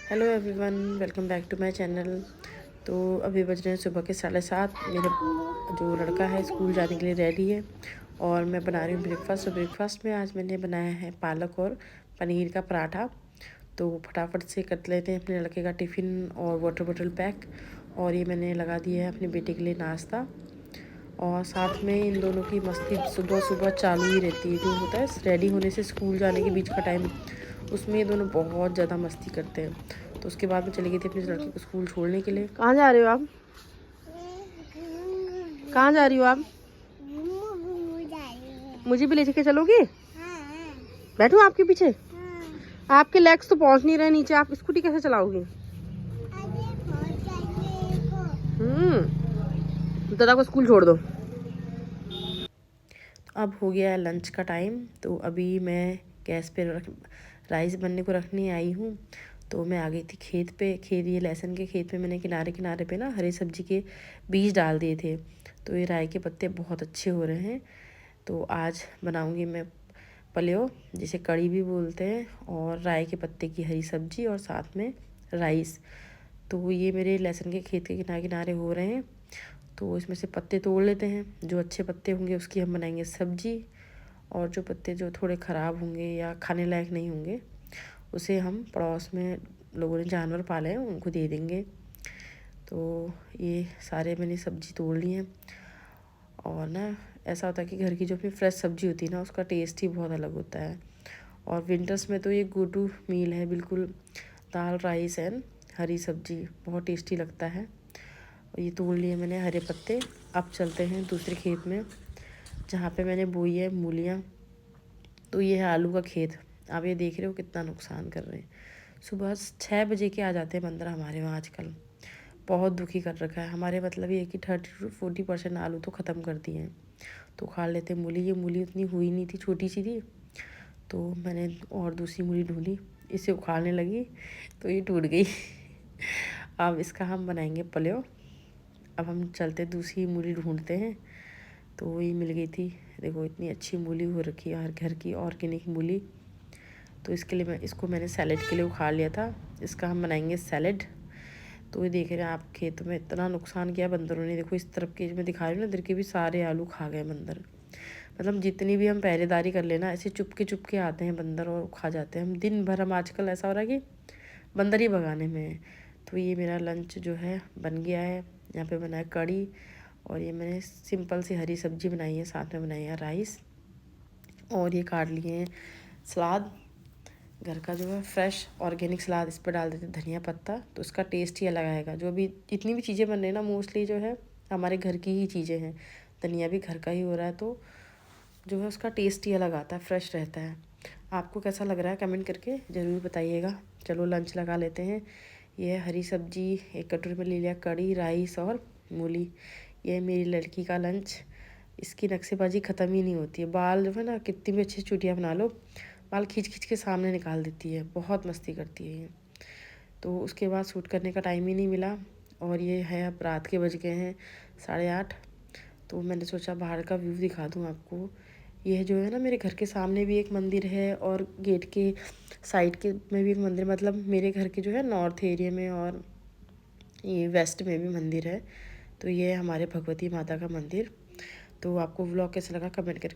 Hello everyone, welcome back to my channel. तो अभी बज रहे हैं सुबह के 7:30। मेरा जो लड़का है स्कूल जाने के लिए रेडी है और मैं बना रही हूँ ब्रेकफास्ट। तो ब्रेकफास्ट में आज मैंने बनाया है पालक और पनीर का पराठा। तो फटाफट से कर लेते हैं अपने लड़के का टिफ़िन और वाटर बॉटल पैक। और ये मैंने लगा दिया है अपने बेटे के लिए नाश्ता। और साथ में इन दोनों की मस्ती सुबह सुबह चालू ही रहती है। जो होता है रेडी होने से स्कूल जाने के बीच का टाइम, उसमें ये दोनों बहुत ज़्यादा मस्ती करते हैं। तो उसके बाद मैं चली गई थी अपने लड़के को स्कूल छोड़ने के लिए। कहाँ जा रहे हो आप? कहाँ जा रही हो आप? मुझे भी ले जाके चलोगे? बैठूं आपके पीछे? आपके लेग्स तो पहुंच नहीं रहे नीचे, आप स्कूटी कैसे चलाओगे? दादा को स्कूल छोड़ दो। अब हो गया है लंच का टाइम। तो अभी मैं गैस पे राइस बनने को रखने आई हूँ। तो मैं आ गई थी खेत पे। ये लहसुन के खेत में मैंने किनारे किनारे पे ना हरी सब्जी के बीज डाल दिए थे। तो ये राई के पत्ते बहुत अच्छे हो रहे हैं। तो आज बनाऊंगी मैं पलेव, जिसे कड़ी भी बोलते हैं, और राई के पत्ते की हरी सब्जी और साथ में राइस। तो ये मेरे लहसुन के खेत के किनारे किनारे हो रहे हैं। तो इसमें से पत्ते तोड़ लेते हैं। जो अच्छे पत्ते होंगे उसकी हम बनाएंगे सब्जी, और जो पत्ते जो थोड़े ख़राब होंगे या खाने लायक नहीं होंगे उसे हम पड़ोस में लोगों ने जानवर पाले हैं उनको दे देंगे। तो ये सारे मैंने सब्जी तोड़ ली हैं। और ना ऐसा होता है कि घर की जो अपनी फ्रेश सब्जी होती है ना, उसका टेस्ट ही बहुत अलग होता है। और विंटर्स में तो ये गो टू मील है बिल्कुल। दाल राइस एंड हरी सब्जी बहुत टेस्टी लगता है। और ये तोड़ लिए मैंने हरे पत्ते। अब चलते हैं दूसरे खेत में जहाँ पे मैंने बोई है मूलियाँ। तो ये है आलू का खेत। आप ये देख रहे हो कितना नुकसान कर रहे हैं। सुबह 6 बजे के आ जाते हैं बंदर हमारे वहाँ आजकल। बहुत दुखी कर रखा है हमारे। मतलब ये कि 30-40% आलू तो ख़त्म कर दिए हैं। तो खा लेते हैं मूली। ये मूली उतनी हुई नहीं थी, छोटी सी थी। तो मैंने और दूसरी मूली ढूंढी, इसे उखाड़ने लगी तो ये टूट गई। अब इसका हम बनाएंगे पलेव। अब हम चलते दूसरी मूली ढूंढते हैं। तो ये मिल गई थी। देखो इतनी अच्छी मूली हो रखी है, हर घर की ऑर्गेनिक मूली। तो इसके लिए मैंने सैलेड के लिए उखाड़ लिया था। इसका हम बनाएंगे सैलेड। तो ये देख रहे हैं आप, खेत में इतना नुकसान किया बंदरों ने। देखो इस तरफ के मैं दिखा रही हूँ ना, इधर के भी सारे आलू खा गए बंदर। मतलब जितनी भी हम पहरेदारी कर लेना, ऐसे चुपके आते हैं बंदर और खा जाते हैं। हम दिन भर हम आजकल ऐसा हो रहा है कि बंदर ही भगाने में है। तो ये मेरा लंच जो है बन गया है। यहाँ पे बना है कड़ी, और ये मैंने सिंपल सी हरी सब्जी बनाई है, साथ में बनाई है राइस। और ये काट लिए हैं सलाद, घर का जो है फ्रेश ऑर्गेनिक सलाद। इस पर डाल देते धनिया पत्ता, तो उसका टेस्ट ही अलग आएगा। जो भी जितनी भी चीज़ें बन रही है ना, मोस्टली जो है हमारे घर की ही चीज़ें हैं। धनिया भी घर का ही हो रहा है, तो जो है उसका टेस्ट ही अलग आता है, फ्रेश रहता है। आपको कैसा लग रहा है कमेंट करके ज़रूर बताइएगा। चलो लंच लगा लेते हैं। ये है हरी सब्जी, एक कटोरी में ले लिया कड़ी, राइस और मूली। ये है मेरी लड़की का लंच। इसकी नक्शेबाजी ख़त्म ही नहीं होती है। बाल जो है ना, कितनी भी अच्छी चुटियाँ बना लो, बाल खींच खींच के सामने निकाल देती है। बहुत मस्ती करती है ये। तो उसके बाद शूट करने का टाइम ही नहीं मिला। और ये है अब रात के बज गए हैं 8:30। तो मैंने सोचा बाहर का व्यू दिखा दूँ आपको। यह जो है ना, मेरे घर के सामने भी एक मंदिर है और गेट के साइड के में भी एक मंदिर। मतलब मेरे घर के जो है नॉर्थ एरिया में और ये वेस्ट में भी मंदिर है। तो ये है हमारे भगवती माता का मंदिर। तो आपको व्लॉग कैसा लगा कमेंट करके